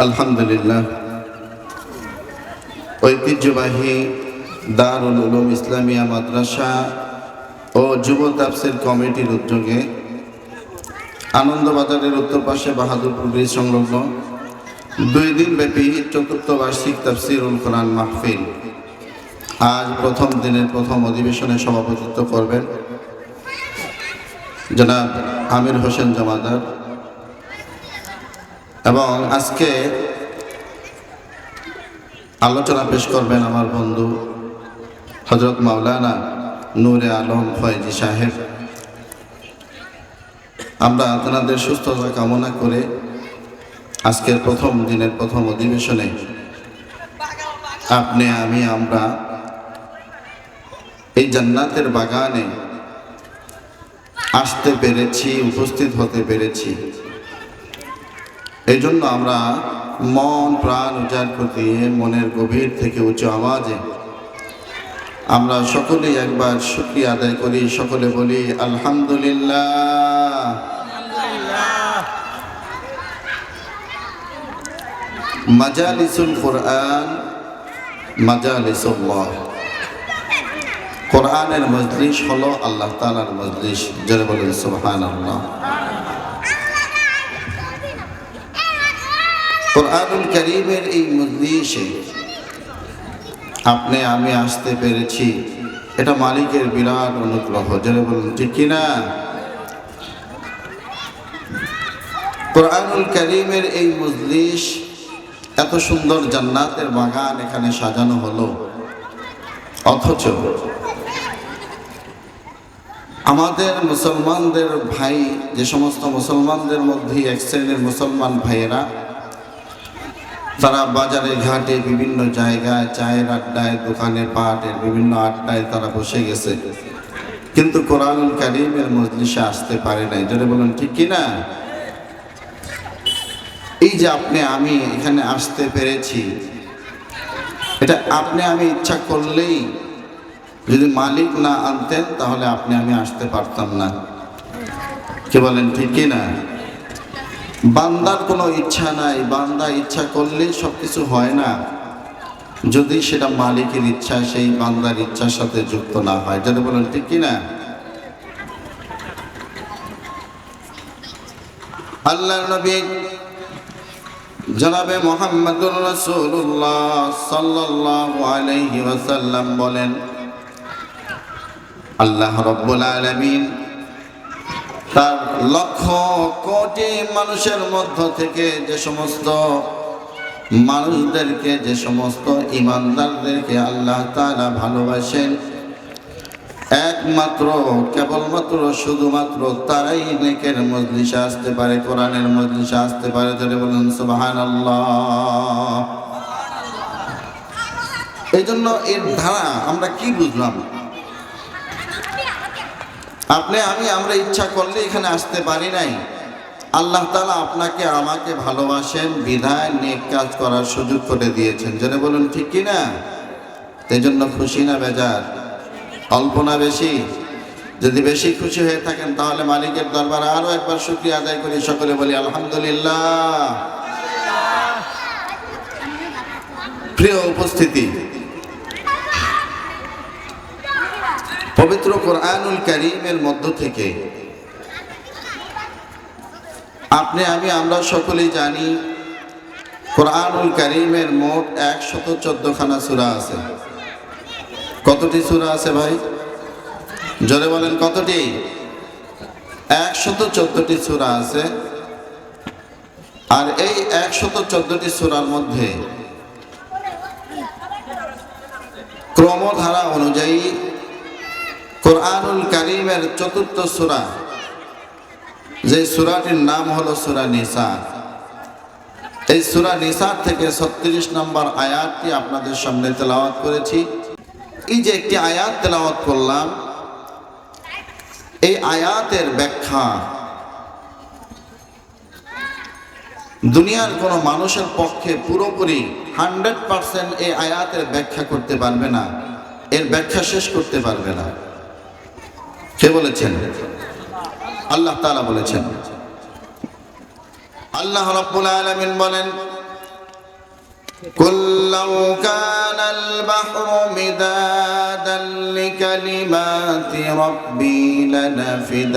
আলহামদুলিল্লাহ, ঐতিহ্যবাহী দারুল উলুম ইসলামিয়া মাদ্রাসা ও যুব তাফসীর কমিটির উদ্যোগে আনন্দবাজারের উত্তর পাশে বাহাদুরপুর ব্রিজ সংলগ্ন 2 দিনব্যাপী চতুর্থ বার্ষিক তাফসীরুল কোরআন মাহফিল আজ প্রথম দিনের প্রথম অধিবেশনে সভাপতিত্ব করবেন জনাব আমির হোসেন জমাদার, এবং আজকে আলোচনা পেশ করবেন আমার বন্ধু হযরত মাওলানা নূরে আলম ফয়েজি সাহেব। আমরা আপনাদের সুস্থতা কামনা করে আজকের প্রথম দিনের প্রথম অধিবেশনে আপনি আমি আমরা এই জান্নাতের বাগানে আসতে পেরেছি, উপস্থিত হতে পেরেছি। এই জন্য আমরা মন প্রাণ উজাড় করে মনের গভীর থেকে উঁচু আওয়াজে আমরা সকলেই একবার শুকরিয়া আদায় করি। সকলে বলি আলহামদুলিল্লাহ। মাজালিসুল কোরআন মাজালিসুল্লাহ, কোরআনের মজলিস হলো আল্লাহ তাআলার মজলিস। যারা বলেন সুবহানাল্লাহ। কোরআনুল কারীমের এই মজলিসে আপনি আমি আসতে পেরেছি, এটা মালিকের বিরাট অনুগ্রহ। যারা বলেন ঠিক কিনা? কোরআনুল কারীমের এই মজলিস, এত সুন্দর জান্নাতের বাগান এখানে সাজানো হলো, অথচ আমাদের মুসলমানদের ভাই, যে সমস্ত মুসলমানদের মধ্যে এক শ্রেণীর মুসলমান ভাইয়েরা তারা বাজারে ঘাটে বিভিন্ন জায়গায় চায়ের আড্ডায়, দোকানে পাটের বিভিন্ন আড্ডায় তারা বসে গেছে, কিন্তু কোরআনুল কারীমের মজলিসে আসতে পারে নাই। যারা বলেন ঠিক কিনা? এই যে আপনি আমি এখানে আসতে পেরেছি, এটা আপনি আমি ইচ্ছা করলেই, যদি মালিক না আনতেন তাহলে আপনি আমি আসতে পারতাম না। কি বলেন ঠিক কিনা? বান্দার কোনো ইচ্ছা নাই, বান্দা ইচ্ছা করলেই সবকিছু হয় না, যদি সেটা মালিকের ইচ্ছা সেই বান্দার ইচ্ছার সাথে যুক্ত না হয়। যদি বলেন ঠিক কিনা? আল্লাহর নবী জনাবে মুহাম্মদুর রাসূলুল্লাহ সাল্লাল্লাহু আলাইহি ওয়াসাল্লাম বলেন, আল্লাহ রাব্বুল আলামিন তার লক্ষ কোটি মানুষের মধ্য থেকে যে সমস্ত মানুষদেরকে, যে সমস্ত ঈমানদারদেরকে আল্লাহ তাআলা ভালোবাসেন, একমাত্র কেবলমাত্র শুধুমাত্র তারাই নেকের মজলিসে আসতে পারে, কোরআনের মজলিসে আসতে পারে। ধরে বলুন সুবহানাল্লাহ। এই জন্য এর ধারা আমরা কি বুঝলাম? আপনি আমি আমরা ইচ্ছা করলে এখানে আসতে পারি নাই, আল্লাহ তাআলা আপনাকে আমাকে ভালোবাসেন বিধায় নেক কাজ করার সুযোগ করে দিয়েছেন। জেনে বলুন ঠিক কিনা? এই জন্য খুশি না বেজার? অল্প না বেশি? যদি বেশি খুশি হয়ে থাকেন তাহলে মালিকের দরবারে আরো একবার শুকরিয়া আদায় করি। সকলে বলি আলহামদুলিল্লাহ। প্রিয় উপস্থিতি, পবিত্র কোরআনুল কারীমের মধ্য থেকে আপনি আমি আমরা সকলেই জানি কোরআনুল কারীমের মোট 114 খানা সূরা আছে। কতটি সূরা আছে ভাই? জোরে বলেন কতটি? 114টি সূরা আছে। আর এই 114টি সূরার মধ্যে ক্রমধারা অনুযায়ী কোরআনুল কারীমের চতুর্থ সূরা, যে সূরাটির নাম হলো সূরা নিসা, এই সূরা নিসা থেকে 36 নম্বর আয়াতটি আপনাদের সামনে তেলাওয়াত করেছি। এই যে একটি আয়াত তেলাওয়াত করলাম, এই আয়াতের ব্যাখ্যা দুনিয়ার কোনো মানুষের পক্ষে পুরোপুরি 100% এই আয়াতের ব্যাখ্যা করতে পারবে না, এর ব্যাখ্যা শেষ করতে পারবে না। কে বলেছেন? আল্লাহ তাআলা বলেছেন। আল্লাহ রাব্বুল আলামিন বলেন, قل لو كان البحر مدادا لكلمات ربي لنفد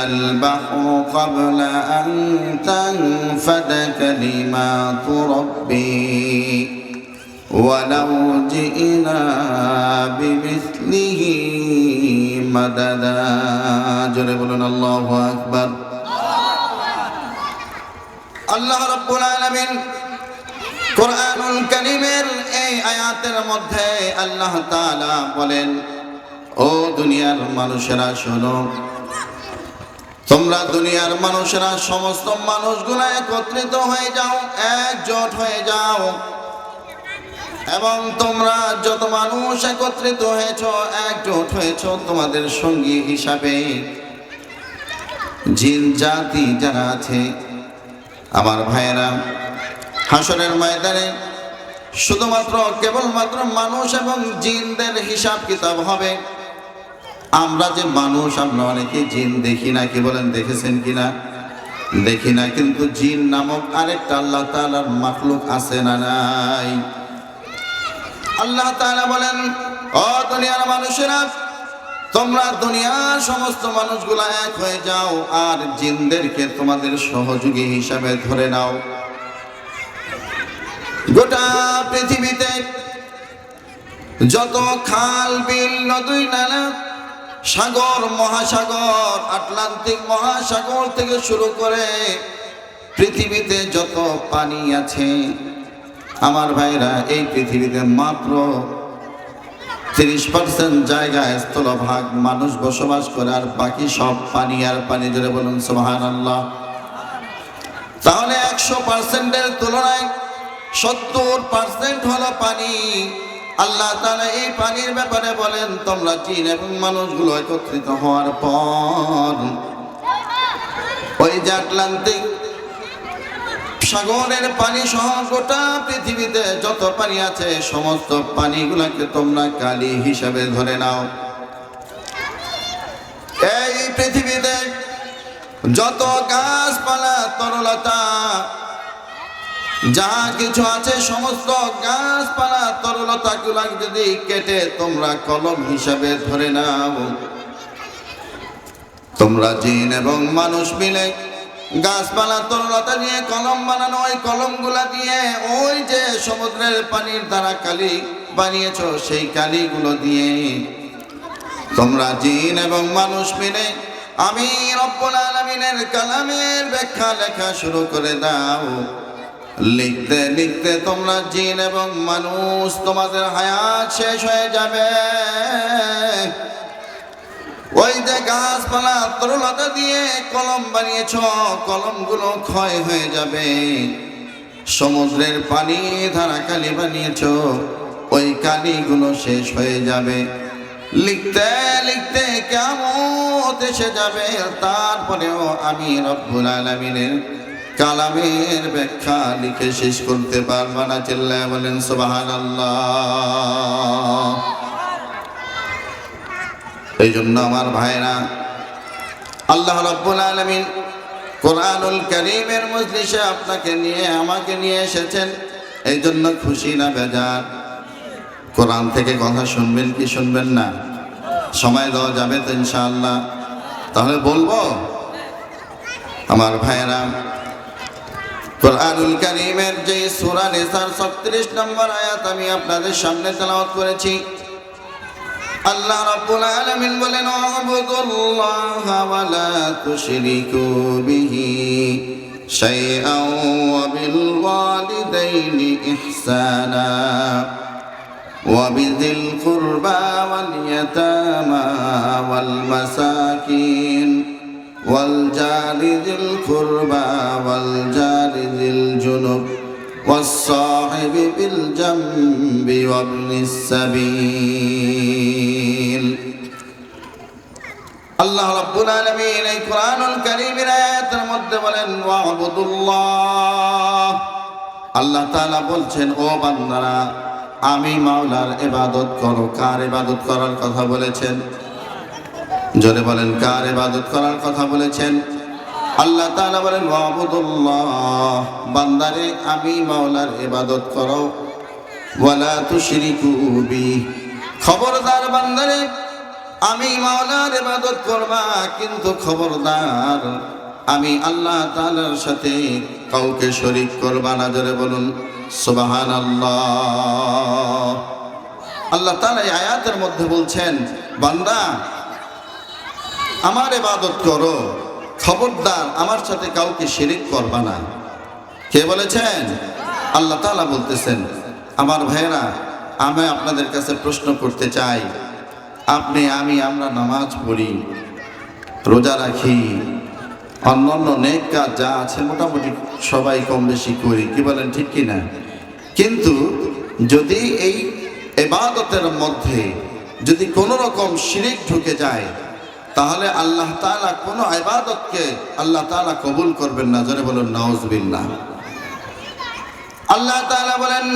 البحر قبل أن تنفد كلمات ربي ولو جئنا بمثله مددا جل بلون الله أكبر আল্লাহ রাব্বুল আলামিন কোরআনুল কারীমের এই আয়াতের মধ্যে আল্লাহ তাআলা বলেন, ও দুনিয়ার মানুষেরা শোনো, তোমরা দুনিয়ার মানুষেরা সমস্ত মানুষগুলো একত্রিত হয়ে যাও, একজোট হয়ে যাও, এবং তোমরা যত মানুষ একত্রিত হয়েছ, একজোট হয়েছ, তোমাদের সঙ্গী হিসাবে জিন জাতি যারা আছে, আমার ভাইয়েরা, হাসরের ময়দানে শুধুমাত্র কেবলমাত্র মানুষ এবং জিনদের হিসাব কিতাব হবে। আমরা যে মানুষ, আমরা অনেকে জিন দেখি না, কি বলেন, দেখেছেন কিনা? দেখি না, কিন্তু জিন নামক আরেকটা আল্লাহ তাআলার মাখলুক আছে না নাই? আল্লাহ তাআলা বলেন, ও দুনিয়ার মানুষেরা, তোমরা দুনিয়ার সমস্ত মানুষগুলা এক হয়ে যাও আর জিনদেরকে তোমাদের সহযোগী হিসাবে ধরে নাও। গোটা পৃথিবীতে যত খাল, বিল, নদী, নালা, সাগর, মহাসাগর, আটলান্টিক মহাসাগর থেকে শুরু করে পৃথিবীতে যত পানি আছে, আমার ভাইরা, এই পৃথিবীতে মাত্র 30% জায়গায় স্থলভাগ মানুষ বসবাস করে, আর বাকি সব পানি আর পানি। জোরে বলুন সুবহানাল্লাহ। তাহলে 100%-এর তুলনায় 70% হলো পানি। আল্লাহ তাআলা এই পানির ব্যাপারে বলেন, তোমরা জিন এবং মানুষগুলো একত্রিত হওয়ার পর ওই যে আটলান্টিক সাগরের পানি সহ গোটা পৃথিবীতে যত পানি আছে, সমস্ত পানিগুলোকে তোমরা কালি হিসাবে ধরে নাও। এই পৃথিবীতে যত গাছপালা, তরলতা, যা কিছু আছে, সমস্ত গাছপালা, তরলতা গুলা যদি কেটে তোমরা কলম হিসাবে ধরে নাও, তোমরা জিন এবং মানুষ মিলে গাছপালা, তরলতা নিয়ে কলম বানানো, ওই কলমগুলা দিয়ে ওই যে সমুদ্রের পানির দ্বারা কালি বানিয়েছ, সেই কালিগুলো দিয়ে তোমরা জিন এবং মানুষ মিলে আমি রব্বুল আলামিনের কালামের ব্যাখ্যা লেখা শুরু করে দাও। লিখতে লিখতে তোমরা জিন এবং মানুষ, তোমাদের হায়াত শেষ হয়ে যাবে। ওই যে গাছপালা, তরলতা দিয়ে কলম বানিয়েছ, কলমগুলো ক্ষয় হয়ে যাবে। সমুদ্রের পানি ধারা কালি বানিয়েছ, ওই কালিগুলো শেষ হয়ে যাবে। লিখতে লিখতে কিয়ামত এসে যাবে, তারপরেও আমি রব্বুল আলামিনের কালামের ব্যাখ্যা লিখে শেষ করতে পারবা না। চিল্লায় বলেন সুবহানাল্লাহ। এই জন্য আমার ভাইরা, আল্লাহ রাব্বুল আলামিন কোরআনুল কারীমের মজলিসে আপনাকে নিয়ে, আমাকে নিয়ে এসেছেন। এই জন্য খুশি না বেজার? কোরআন থেকে কথা শুনবেন কি শুনবেন না? সময় দেওয়া যাবে তো ইনশাআল্লাহ? তাহলে বলবো আমার ভাইরা, কোরআনুল কারীমের যে সূরা নিসার 36 নম্বর আয়াত আমি আপনাদের সামনে তেলাওয়াত করেছি। আল্লাহ রাব্বুল আলামিন বলেন, আ'বুদুল্লাহা ওয়া লা তুশরিকু বিহি শাইআন ওয়া বিল ওয়ালিদাইনি ইহসানা ওয়া বিযিল কুরবা ওয়াল ইয়াতামা ওয়াল মাসাকিন ওয়াল জারি যিল কুরবা ওয়াল জারি যিল জুনুব والصاحب بالجنب وابن السبيل। আল্লাহ রাব্বুল আলামিন এই কোরআনুল কারীমের আয়াতের মধ্যে বলেন, ওয়া'বুদুল্লাহ। আল্লাহ তাআলা বলছেন, ও বান্দারা, আমি মাওলার ইবাদত করো। কার ইবাদত করার কথা বলেছেন? জোরে বলেন, কার ইবাদত করার কথা বলেছেন? আল্লাহ তাআলা বলেন ওয়াবুদুল্লাহ, বান্দারে আমি মাওলার ইবাদত করো, ওয়ালা তুশরিকু বি, খবরদার বান্দারে আমি মাওলার ইবাদত করবা, কিন্তু খবরদার আমি আল্লাহ তাআলার সাথে কাউকে শরীক করবা না। জোরে বলুন সুবহানাল্লাহ। আল্লাহ তাআলা এই আয়াতের মধ্যে বলছেন, বান্দা আমার ইবাদত করো, খবরদার আমার সাথে কাউকে শিরিক করবা না। কে বলেছেন? আল্লাহ তাআলা বলতেছেন। আমার ভাইয়েরা, আমি আপনাদের কাছে প্রশ্ন করতে চাই, আমরা নামাজ পড়ি, রোজা রাখি, অন্যান্য নেক কাজ যা আছে মোটামুটি সবাই কম বেশি করি, কি বলেন ঠিক কি না? কিন্তু যদি এই ইবাদতের মধ্যে যদি কোনো রকম শিরিক ঢুকে যায়, তাহলে আল্লাহ তাআলা কোনো ইবাদতকে আল্লাহ তাআলা কবুল করবেন না। জোরে বলুন নাউজুবিল্লাহ। আল্লাহ তাআলা বলেন,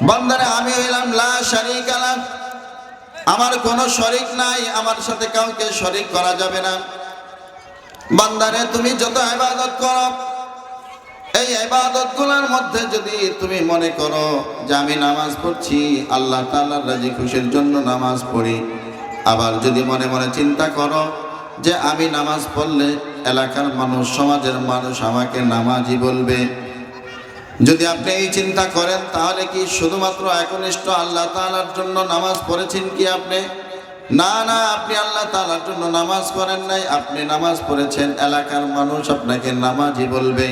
বান্দারে আমি হইলাম লা শারীকা লাহ, আমার কোনো শরীক নাই, আমার সাথে কাউকে শরীক করা যাবে না। বান্দারে তুমি যত ইবাদত করো, এই ইবাদতগুলোর মধ্যে যদি তুমি মনে করো যে আমি নামাজ পড়ছি আল্লাহ তাআলার রাজি খুশির জন্য নামাজ পড়ি, আবার যদি মনে মনে চিন্তা করো যে আমি নামাজ পড়লে এলাকার মানুষ, সমাজের মানুষ আমাকে নামাজি বলবে, যদি আপনি এই চিন্তা করেন, তাহলে কি শুধুমাত্র একনিষ্ঠ আল্লাহ তাআলার জন্য নামাজ পড়েছেন কি আপনি? না, আপনি আল্লাহ তাআলার জন্য নামাজ পড়েন নাই, আপনি নামাজ পড়েছেন এলাকার মানুষ আপনাকে নামাজি বলবে।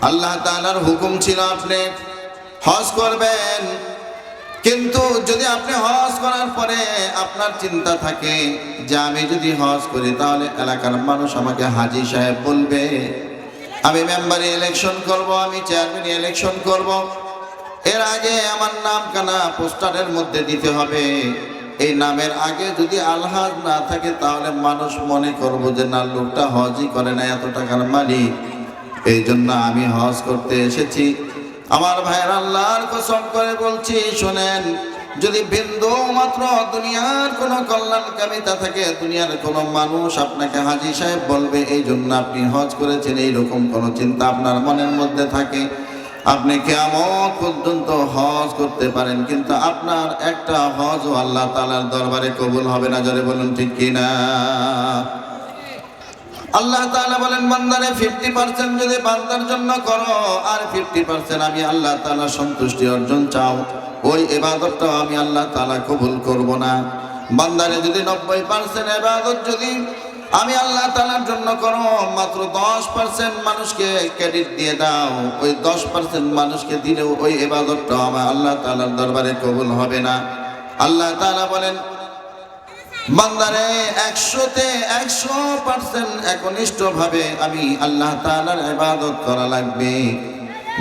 আল্লাহ তাআলার হুকুম ছিল আপনি হজ করবেন, কিন্তু যদি আপনি হজ করার পরে আপনার চিন্তা থাকে যে আমি যদি হজ করি তাহলে এলাকার মানুষ আমাকে হাজী সাহেব বলবে, আমি মেম্বারে ইলেকশন করব, আমি চেয়ারম্যান ইলেকশন করব, এর আগে আমার নাম কানা পোস্টারের মধ্যে দিতে হবে, এই নামের আগে যদি আলহাজ না থাকে তাহলে মানুষ মনে করবো যে না, লোকটা হজই করে না, এত টাকার মালিক, এই জন্য আমি হজ করতে এসেছি। আমার ভাইয়ের, আল্লাহর কসম করে বলছি, শোনেন, যদি বিন্দু মাত্র দুনিয়ার কোনো কল্যাণকামিতা থাকে, দুনিয়ার কোনো মানুষ আপনাকে হাজী সাহেব বলবে এই জন্য আপনি হজ করেছেন, এইরকম কোনো চিন্তা আপনার মনের মধ্যে থাকে, আপনি কিয়ামত পর্যন্ত হজ করতে পারেন, কিন্তু আপনার একটা হজও আল্লাহ তাআলার দরবারে কবুল হবে না। জোরে বলুন ঠিক কিনা? আল্লাহ তাআলা বলেন, বান্দারে 50% যদি বান্দার জন্য করো আর 50% আমি আল্লাহ তাআলা সন্তুষ্টি অর্জন চাও, ওই ইবাদতটা আমি আল্লাহ তাআলা কবুল করব না। বান্দারে যদি 90% ইবাদত যদি আমি আল্লাহ তাআলার জন্য করো, মাত্র 10% মানুষকে ক্রেডিট দিয়ে দাও, ওই 10% মানুষকে দিলেও ওই ইবাদতটা আমার আল্লাহ তাআলার দরবারে কবুল হবে না। আল্লাহ তাআলা বলেন, বান্দারে 100তে 100% একনিষ্ঠ ভাবে আমি আল্লাহ তাআলার ইবাদত করা লাগবে।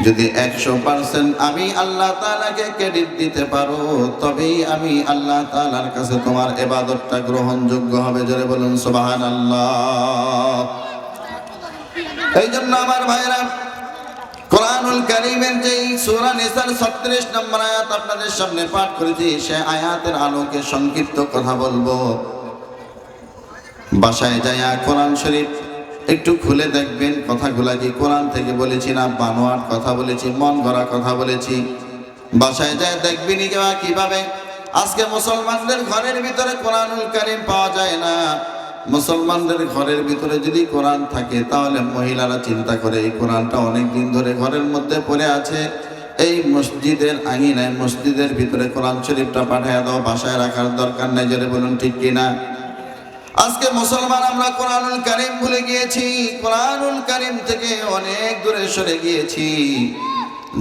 যদি 100% আমি আল্লাহ তাআলাকে ক্রেডিট দিতে পারো, তবেই আমি আল্লাহ তাআলার কাছে তোমার ইবাদতটা গ্রহণযোগ্য হবে। জোরে বলুন সুবহানাল্লাহ। এই জন্য আমার ভাইরা, কোরআনুল কারীমের যে সূরা নিসার 36 নম্বর আয়াত আপনাদের সামনে পাঠ করেছি, সে আয়াতের আলোকে সংক্ষিপ্ত কথা বলবো। বাসায় যায়া কোরআন শরীফ একটু খুলে দেখবেন, কথাগুলা কি কোরআন থেকে বলেছি না বানোয়াট কথা বলেছি, মন গড়া কথা বলেছি। বাসায় যায় দেখবেন কিভাবে আজকে মুসলমানদের ঘরের ভিতরে কোরআনুল কারীম পাওয়া যায় না। মুসলমানদের ঘরের ভিতরে যদি কোরআন থাকে, তাহলে মহিলারা চিন্তা করে এই কোরআনটা অনেক দিন ধরে ঘরের মধ্যে পড়ে আছে, এই মসজিদের আঙিনায়, মসজিদের ভিতরে কোরআন শরীফটা পাঠিয়ে দাও, বাসায় রাখার দরকার নেই। জোরে বলুন ঠিক কিনা? আজকে মুসলমান আমরা কোরআনুল কারীম ভুলে গিয়েছি, কোরআনুল কারীম থেকে অনেক দূরে সরে গিয়েছি,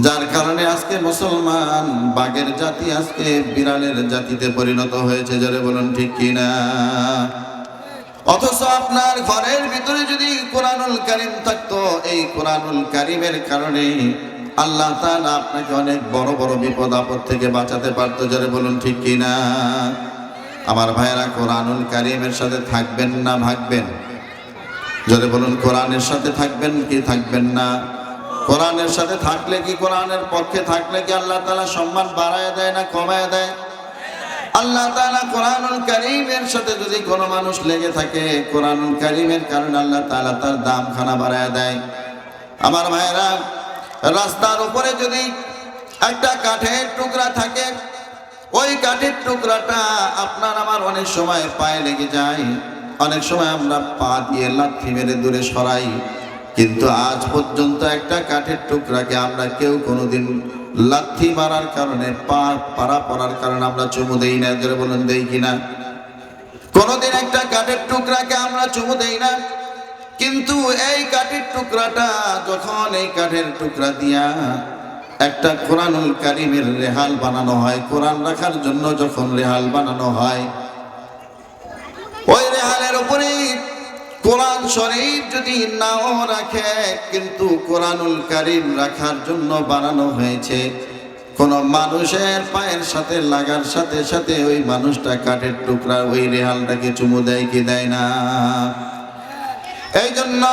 যার কারণে আজকে মুসলমান বাঘের জাতি আজকে বিড়ালের জাতিতে পরিণত হয়েছে। জোরে বলুন ঠিক কিনা? অথচ আপনার ঘরের ভিতরে যদি কোরআনুল কারীম থাকতো, এই কোরআনুল কারীমের কারণে আল্লাহ তাআলা আপনাকে অনেক বড় বড় বিপদ আপদ থেকে বাঁচাতে পারতো। জোরে বলুন ঠিক কিনা? আমার ভাইয়েরা, কোরআনুল কারীমের সাথে থাকবেন না ভাগবেন? জোরে বলুন, কোরআনের সাথে থাকবেন কি থাকবেন না? কোরআনের সাথে থাকলে কি, কোরআনের পক্ষে থাকলে কি আল্লাহ তাআলা সম্মান বাড়ায় দেয় না কমায় দেয়? আল্লাহ তাআলা কোরআনুল কারীমের সাথে যদি কোনো মানুষ লেগে থাকে, কোরআনুল কারীমের কারণে আল্লাহ তাআলা তার দামখানা বাড়ায় দেয়। আমার ভাইরা, রাস্তার উপরে যদি একটা কাঠের টুকরা থাকে, ওই কাঠের টুকরাটা আপনার আমার অনেক সময় পায়ে লেগে যায়, অনেক সময় আমরা পা দিয়ে লাথি মেরে দূরে সরাই, কিন্তু আজ পর্যন্ত একটা কাঠের টুকরাকে আমরা কেউ কোনোদিন লাথি মারার কারণে পা পাড়া পড়ার কারণে আমরা চুমু দেই না। যারা বলেন দেই কিনা? কোনোদিন একটা কাঠের টুকরাকে আমরা চুমু দেই না। কিন্তু এই কাঠের টুকরাটা যখন এই কাঠের টুকরা দিয়া একটা কোরআনুল কারীমের রেহাল বানানো হয়, কোরআন রাখার জন্য যখন রেহাল বানানো হয়, ওই রেহালের উপরে কোরআন শরীফ যদি নাও রাখে, কিন্তু কোরআনুল কারীম রাখার জন্য বানানো হয়েছে, কোন মানুষের পায়ের সাথে লাগার সাথে সাথে ওই মানুষটা কাঠের টুকরা ওই রেহালটাকে চুমু দেয় কি দেয় না? এই জন্য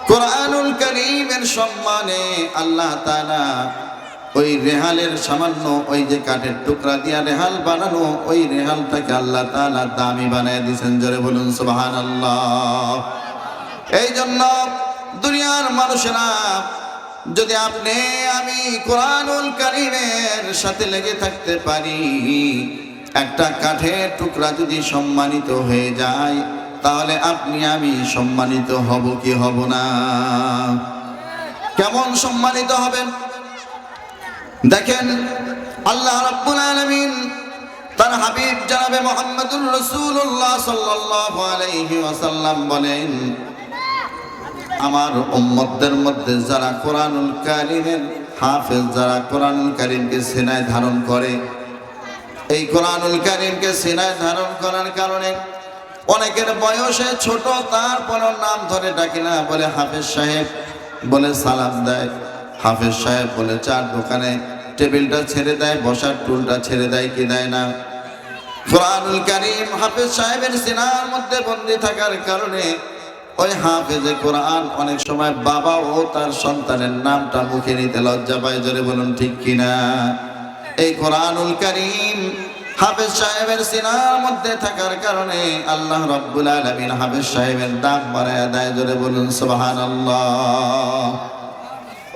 কোরআনুল কারীমের সম্মানে আল্লাহ তাআলা ওই রেহালের সামান্য ওই যে কাঠের টুকরা দিয়া রেহাল বানানো, ওই রেহালটাকে আল্লাহ তাআলা দামি বানায় দিয়েছেন। জোরে বলুন সুবহানাল্লাহ। এই জন্য দুনিয়ার মানুষেরা, যদি আপনি আমি কোরআনুল কারীমের সাথে লেগে থাকতে পারি, একটা কাঠের টুকরা যদি সম্মানিত হয়ে যায়, তাহলে আপনি আমি সম্মানিত হব কি হব না? কেমন সম্মানিত হবেন? দেখেন, আল্লাহ রাব্বুল আলামিন তার হাবিব জনাবে মুহাম্মদুর রাসূলুল্লাহ সাল্লাল্লাহু আলাইহি ওয়াসাল্লাম বলেন, আমার উম্মতদের মধ্যে যারা কোরআনুল কারীমের হাফেজ, যারা কোরআনুল কারীমকে সিনায় ধারণ করে, এই কোরআনুল কারীমকে সিনায় ধারণ করার কারণে অনেকের বয়সে ছোট, তারপরও নাম ধরে ডাকি না, বলে হাফেজ সাহেব, বলে সালাম দেয়, হাফেজ সাহেব বলে চার দোকানে টেবিলটা ছেড়ে দেয়, বসার টুলটা ছেড়ে দেয় কি দেয় না? কোরআনুল কারীম হাফেজ সাহেবের সিনার মধ্যে বন্দী থাকার কারণে ওই হাফেজে কোরআন অনেক সময় বাবা ও তার সন্তানের নামটা মুখে নিতে লজ্জা পায়। জোরে বলুন ঠিক কিনা? এই কোরআনুল কারীম হাফেজ সাহেবের সিনার মধ্যে থাকার কারণে আল্লাহ রাব্বুল আলামিন হাফেজ সাহেবের দাম বাড়ায় দেয়। জোরে বলুন সুবহানাল্লাহ।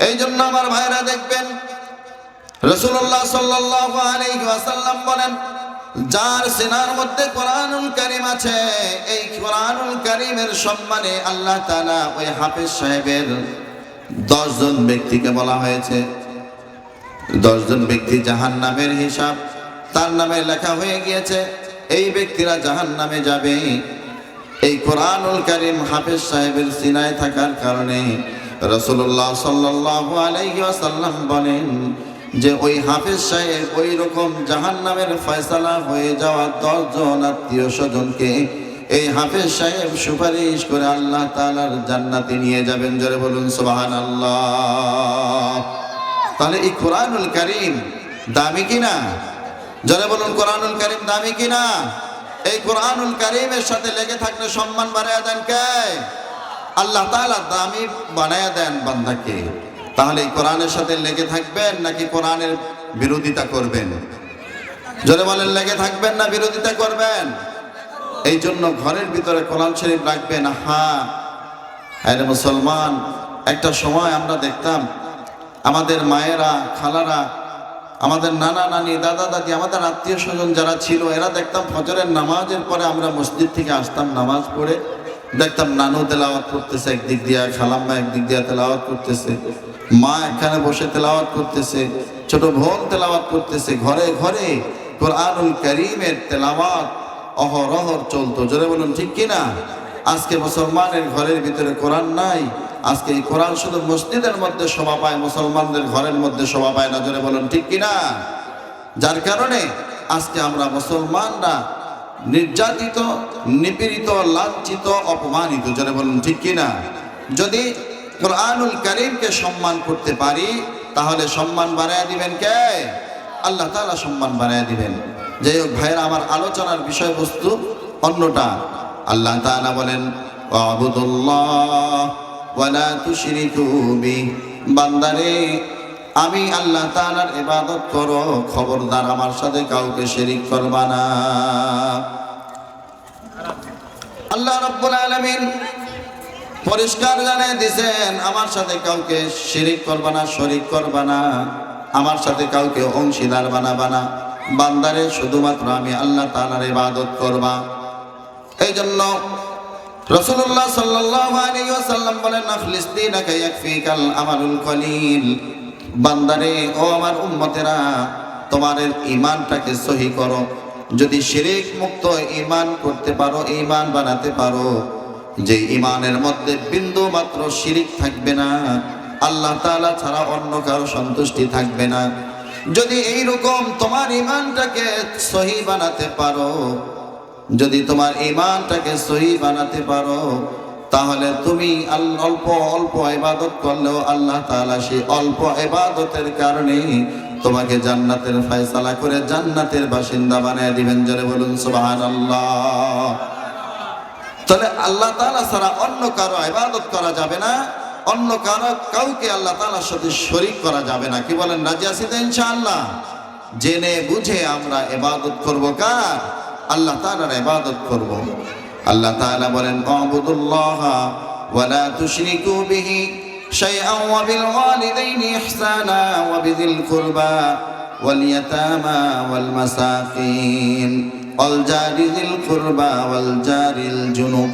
এই জন্য আমার ভাইরা দেখবেন, রাসূলুল্লাহ সাল্লাল্লাহু আলাইহি ওয়াসাল্লাম বলেন, যার সিনার মধ্যে কোরআনুল কারীম আছে, এই কোরআনুল কারীমের সম্মানে আল্লাহ তাআলা ওই হাফেজ সাহেবের 10 জন ব্যক্তিকে বলা হয়েছে, 10 জন ব্যক্তি জাহান্নামের হিসাব তার নামে লেখা হয়ে গিয়েছে, এই ব্যক্তিরা জাহান্নামে যাবে। এই কোরআনুল কারীম হাফেজ সাহেবের সিনায় থাকার কারণে রাসূলুল্লাহ সাল্লাল্লাহু আলাইহি ওয়াসাল্লাম বলেন যে ওই হাফেজ সাহেব ওই রকম জাহান্নামের ফয়সালা হয়ে যাওয়া 10 জন আত্মীয় স্বজনকে এই হাফেজ সাহেব সুপারিশ করে আল্লাহ তাআলার জান্নাতে নিয়ে যাবেন। জোরে বলুন সুবহানাল্লাহ। তাহলে এই কোরআনুল কারীম দামি কিনা? জোরে বলুন কোরআনুল কারীম দামি কিনা? এই কোরআনুল কারীমের সাথে লেগে থাকলে সম্মান বাড়ায় দেন কে? আল্লাহ তাআলা দামি বানায় দেন বান্দাকে। তাহলে এই কোরআনের সাথে লেগে থাকবেন নাকি কোরআনের বিরোধিতা করবেন? জোরে বলেন, লেগে থাকবেন না বিরোধিতা করবেন? এই জন্য ঘরের ভিতরে কোরআন শরীফ রাখবেন। হ্যাঁ মুসলমান, একটা সময় আমরা দেখতাম আমাদের মায়েরা, খালারা, আমাদের নানা নানি, দাদা দাদি, আমাদের আত্মীয় স্বজন যারা ছিল, এরা দেখতাম ফজরের নামাজের পরে আমরা মসজিদ থেকে আসতাম, নামাজ পড়ে দেখতাম নানু তেলাওয়াত করতেছে একদিক দিয়া, খালাম্মা একদিক দিয়া তেলাওয়াত করতেছে, মা এখানে বসে তেলাওয়াত করতেছে, ছোট বোন তেলাওয়াত করতেছে, ঘরে ঘরে কোরআনুল কারীমের তেলাওয়াত অহরহর চলতো। জোরে বলুন ঠিক কিনা? আজকে মুসলমানের ঘরের ভিতরে কোরআন নাই। আজকে এই কোরআন শুধু মসজিদের মধ্যে শোভা পায়, মুসলমানদের ঘরের মধ্যে শোভা পায় না। জোরে বলুন ঠিক কিনা? যার কারণে আজকে আমরা মুসলমানরা নির্যাতিত, নিপীড়িত, লাঞ্ছিত, অপমানিত। জোরে বলুন ঠিক কিনা? যদি কোরআনুল কারীমকে সম্মান করতে পারি, তাহলে সম্মান বাড়ায় দিবেন কে? আল্লাহ তাআলা সম্মান বাড়ায় দিবেন। যাই হোক ভাইরা, আমার আলোচনার বিষয়বস্তু অন্যটা। আল্লাহ তাআলা বলেন, ওয়াবুদুল্লাহ ওয়া লা তুশরিকু বিহি, বান্দারে আমি আল্লাহ তাআলার ইবাদত করো, খবরদার আমার সাথে কাউকে শিরিক করবা না। আল্লাহ রাব্বুল আলামিন পরিষ্কার জানিয়ে দিয়েছেন, আমার সাথে কাউকে শিরিক করবা না, শরীক করবা না, আমার সাথে কাউকে অংশীদার বানাবা না। বান্দারে শুধুমাত্র আমি আল্লাহ তাআলার ইবাদত করবা। এই জন্য রাসূলুল্লাহ সাল্লাল্লাহু আলাইহি ওয়াসাল্লাম বলেন, আখলিস দীনাকা ইয়াকফিকাল আমালুল কলিল। বান্দারে, ও আমার উম্মতেরা, তোমাদের ঈমানটাকে সহি করো। যদি শিরিক মুক্ত ঈমান করতে পারো, ঈমান বানাতে পারো, যে ঈমানের মধ্যে বিন্দু মাত্র শিরিক থাকবে না, আল্লাহ তাআলা ছাড়া অন্য কারো সন্তুষ্টি থাকবে না, যদি এইরকম তোমার ঈমানটাকে সহি বানাতে পারো, যদি তোমার ঈমানটাকে সহি বানাতে পারো, তাহলে তুমি অল্প অল্প ইবাদত করলেও আল্লাহ তাআলা সেই অল্প ইবাদতের কারণে তোমাকে জান্নাতের ফয়সালা করে জান্নাতের বাসিন্দা বানিয়ে দিবেন। জোরে বলুন সুবহানাল্লাহ। তাহলে আল্লাহ তাআলা ছাড়া অন্য কারো ইবাদত করা যাবে না, অন্য কাউকে আল্লাহ তাআলার সাথে শরীক করা যাবে না। কি বলেন, রাজি আছি তো ইনশাআল্লাহ? জেনে বুঝে আমরা ইবাদত করব কার? আল্লাহ তাআলার ইবাদত করব। আল্লাহ তাআলা বলেন, আ'বুদুল্লাহা ওয়া লা তুশরিকু বিহি শাইআন ওয়া বিল ওয়ালিদাইনি ইহসানা ওয়া বিযিল কুরবা ওয়াল ইয়াতামা ওয়াল মাসাকিন ওয়াল জারি যিল কুরবা ওয়াল জারিল জুনুব।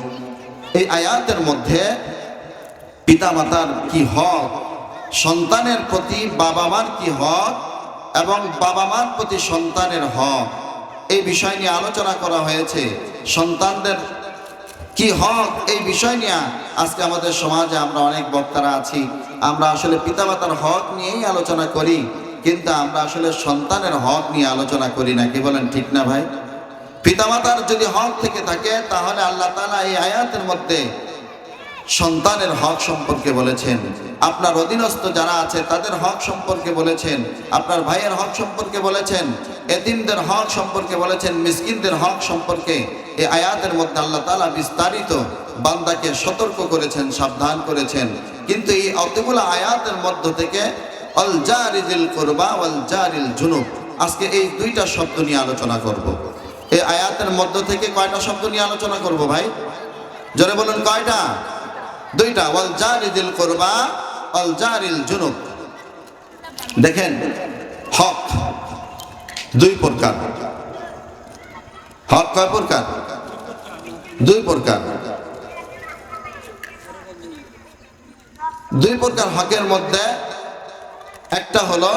এই আয়াতের মধ্যে পিতামাতার কি হক, সন্তানের প্রতি বাবা মার কি হক এবং বাবা মার প্রতি সন্তানের হক, এই বিষয় নিয়ে আলোচনা করা হয়েছে। সন্তানদের কি হক, এই বিষয় নিয়ে আজকে আমাদের সমাজে আমরা অনেক বক্তারা আছি, আমরা আসলে পিতামাতার হক নিয়েই আলোচনা করি, কিন্তু আমরা আসলে সন্তানের হক নিয়ে আলোচনা করি না। কি বলেন, ঠিক না ভাই? পিতামাতার যদি হক থেকে থাকে, তাহলে আল্লাহ তাআলা এই আয়াতের মধ্যে সন্তানের হক সম্পর্কে বলেছেন, আপনার অধীনস্থ যারা আছে তাদের হক সম্পর্কে বলেছেন, আপনার ভাইয়ের হক সম্পর্কে বলেছেন, এতিমদের হক সম্পর্কে বলেছেন, মিসকিনদের হক সম্পর্কে এই আয়াতের মধ্যে আল্লাহ তাআলা বিস্তারিত বান্দাকে সতর্ক করেছেন, সাবধান করেছেন। কিন্তু এই অতগুলো আয়াতের মধ্য থেকে আল জারি যিল কুরবা ওয়াল জারিল জুনুব, আজকে এই দুইটা শব্দ নিয়ে আলোচনা করব। এই আয়াতের মধ্য থেকে কয়টা শব্দ নিয়ে আলোচনা করব ভাই? জোরে বলুন, কয়টা? দুইটা, ওয়াল জারি যিল কুরবা ওয়াল জারিল জুনুব। দেখেন, হক দুই প্রকার। হক কয় প্রকার? দুই প্রকার। দুই প্রকার হকের মধ্যে একটা হলো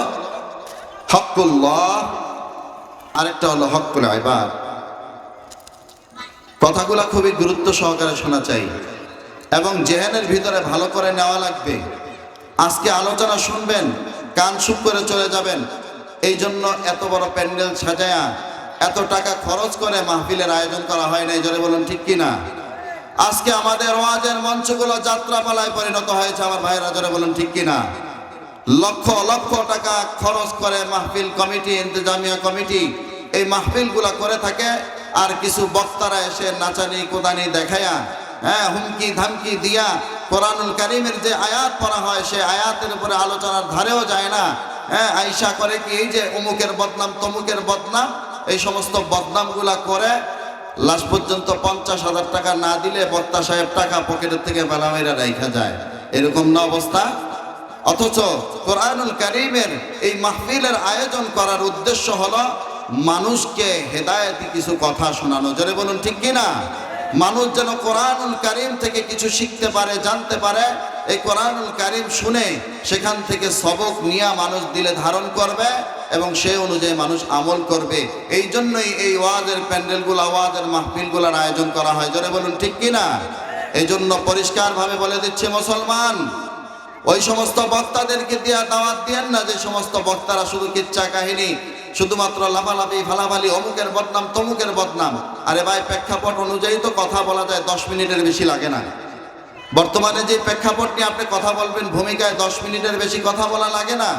হকুল্লাহ, আরেকটা হলো হকুল ইবাদ। কথাগুলো খুবই গুরুত্ব সহকারে শোনা চাই এবং জেহেনের ভিতরে ভালো করে নেওয়া লাগবে। আজকে আলোচনা শুনবেন, কান চুপ করে চলে যাবেন। এই জন্য এত বড় প্যান্ডেল সাজায়া এত টাকা খরচ করে মাহফিলের আয়োজন করা হয় নাই। জোরে বলুন, ঠিক কিনা? আজকে আমাদের ওয়াজের মঞ্চগুলো যাত্রাপালায় পরিণত হয়েছে। আমার ভাইয়েরা, জোরে বলুন, ঠিক কিনা? লক্ষ লক্ষ টাকা খরচ করে মাহফিল কমিটি, ইন্তেজামিয়া কমিটি এই মাহফিলগুলো করে থাকে, আর কিছু বক্তারা এসে নাচানি কোদানি দেখায়া, হুমকি ধামকি দিয়া কোরআনুল কারীমের যে আয়াত পড়া হয় সেই আয়াতের উপরে আলোচনার ধারেও যায় না। আয়েশা করে কি, এই যে অমুকের বদনাম তমুকের বদনাম, এই সমস্ত বদনামগুলা করে লাস্ট পর্যন্ত 50,000 টাকা না দিলে বক্তা সাহেব টাকা পকেটের থেকে বেলামেরা রাইখা যায়। এরকম না অবস্থা? অথচ কোরআনুল কারীমের এই মাহফিলের আয়োজন করার উদ্দেশ্য হলো মানুষকে হেদায়েতি কিছু কথা শোনানো। জোরে বলুন, ঠিক কিনা? মানুষ যেন কোরআনুল কারীম থেকে কিছু শিখতে পারে, জানতে পারে। এই কোরআনুল কারীম শুনে সেখান থেকে সবক নিয়ে মানুষ দিলে ধারণ করবে এবং সেই অনুযায়ী মানুষ আমল করবে। এই জন্যই এই ওয়াজের প্যান্ডেলগুলো, ওয়াজের মাহফিলগুলোর আয়োজন করা হয়। জোরে বলুন, ঠিক কিনা? এই জন্য পরিষ্কারভাবে বলে দিচ্ছে মুসলমান, ওই সমস্ত বক্তাদেরকে দিয়া দাওয়াত দিয়েন না যে সমস্ত বক্তারা শুধু কিচ্ছা কাহিনী, শুধুমাত্র লাফালাফি ফালাফালি, অমুকের বদনাম তমুকের বদনাম। আরে ভাই, প্রেক্ষাপট অনুযায়ী তো কথা বলা যায়, 10 মিনিটের বেশি লাগে না। বর্তমানে যে প্রেক্ষাপট নিয়ে আপনি কথা বলবেন, ভূমিকায় 10 মিনিটের বেশি কথা বলা লাগে না।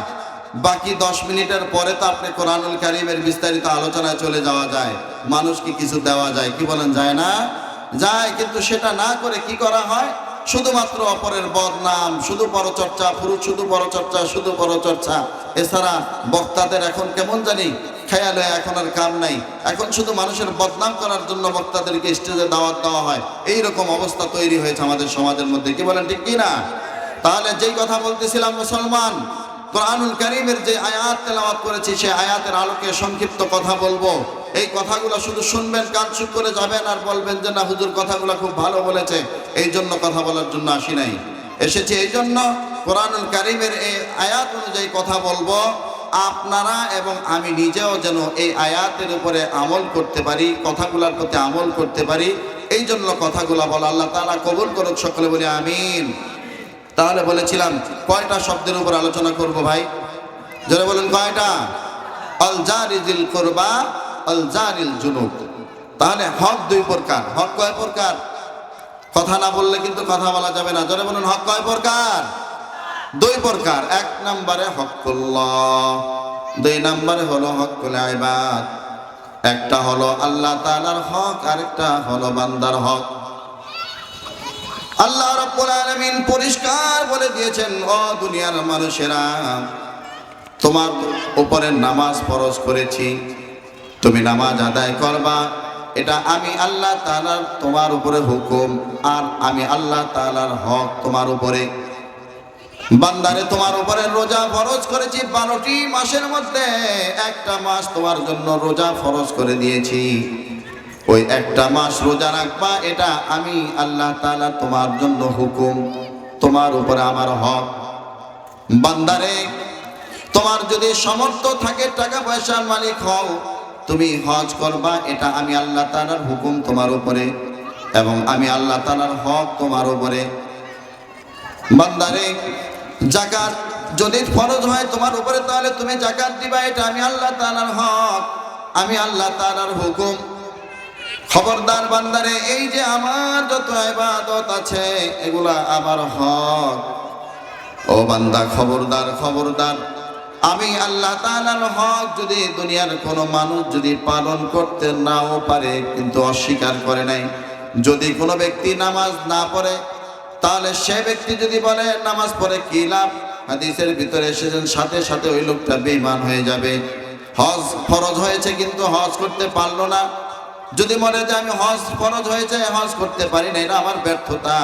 বাকি 10 মিনিটের পরে তো আপনি কোরআনুল কারীমের বিস্তারিত আলোচনায় চলে যাওয়া যায়, মানুষকে কিছু দেওয়া যায়। কি বলেন, যায় না? যায়। কিন্তু সেটা না করে কি করা হয়? শুধুমাত্র অপরের বদনাম, শুধু পরচর্চা, পুরুষ শুধু পরচর্চা, শুধু পরচর্চা। এছাড়া বক্তাদের এখন কেমন জানি খেয়াল হয়, এখন আর কাম নাই। এখন শুধু মানুষের বদনাম করার জন্য বক্তাদেরকে স্টেজে দাওয়াত দেওয়া হয়। এইরকম অবস্থা তৈরি হয়েছে আমাদের সমাজের মধ্যে, কি বলেন ঠিক কি না? তাহলে যেই কথা বলতেছিলাম, মুসলমান কোরআনুল কারীমের যে আয়াত তেলাওয়াত করেছি, সেই আয়াতের আলোকে সংক্ষিপ্ত কথা বলবো। এই কথাগুলো শুধু শুনবেন, কান চুপ করে যাবেন আর বলবেন যে না হুজুর কথাগুলো খুব ভালো বলেছে, এই জন্য কথা বলার জন্য আসি নাই। এসেছি এই জন্য কোরআনুল কারীমের এই আয়াত অনুযায়ী কথা বলবো, আপনারা এবং আমি নিজেও যেন এই আয়াতের উপরে আমল করতে পারি, কথাগুলোর প্রতি আমল করতে পারি। এই জন্য কথাগুলো বলা। আল্লাহ তাআলা কবুল করুক, সকলে বলি আমিন। তাহলে বলেছিলাম কয়টা শব্দের উপর আলোচনা করব ভাই? যারা বলেন কয়টা? আল জারি যিল কুরবা, আল জারিল জুনুব। তাহলে হক দুই প্রকার। হক কয় প্রকার? কথা না বললে কিন্তু কথা বলা যাবে না। যারা বলেন হক কয় প্রকার? দুই প্রকার। এক নম্বরে হকুল্লাহ, দুই নম্বরে হলো হকুল ইবাদ। একটা হলো আল্লাহ তাআলার হক, আরেকটা হলো বান্দার হক। আল্লাহ রাব্বুল আলামিন পরিষ্কার বলে দিয়েছেন, ও দুনিয়ার মানুষেরা, তোমার উপরে নামাজ ফরজ করেছি, তুমি নামাজ আদায় করবা। এটা আমি আল্লাহ তাআলার তোমার উপরে হুকুম, আর আমি আল্লাহ তাআলার হক তোমার উপরে। বান্দারে, তোমার উপরে রোজা ফরজ করেছি 12টি মাসের মধ্যে একটা মাস তোমার জন্য রোজা ফরজ করে দিয়েছি। ওই একটা মাস রোজা রাখবা, এটা আমি আল্লাহ তাআলা তোমার জন্য হুকুম, তোমার উপরে আমার হক। বান্দারে, তোমার যদি সামর্থ্য থাকে, টাকা পয়সার মালিক হও, তুমি হজ করবা, এটা আমি আল্লাহ তাআলার হুকুম তোমার উপরে, এবং আমি আল্লাহ তাআলার হক তোমার উপরে। বান্দারে, যাকাত যদি ফরজ হয় তোমার উপরে, তাহলে তুমি যাকাত দিবা, এটা আমি আল্লাহ তাআলার হক, আমি আল্লাহ তাআলার হুকুম। খবরদার বান্দারে, এই যে আমার যত ইবাদত আছে এগুলা আমার হক। ও বান্দা, খবরদার খবরদার, আমি আল্লাহ তাআলার হক যদি দুনিয়ার কোনো মানুষ যদি পালন করতে নাও পারে, কিন্তু অস্বীকার করে নাই, যদি কোনো ব্যক্তি নামাজ না পড়ে, তাহলে সে ব্যক্তি যদি বলে নামাজ পড়ে কি লাভ, হাদিসের ভিতরে এসেছেন সাথে সাথে ওই লোকটা বেঈমান হয়ে যাবে। হজ ফরজ হয়েছে কিন্তু হজ করতে পারলো না, যদি মনে যে আমি হজ ফরজ হয়েছে হজ করতে পারি না, এটা আমার ব্যর্থতা।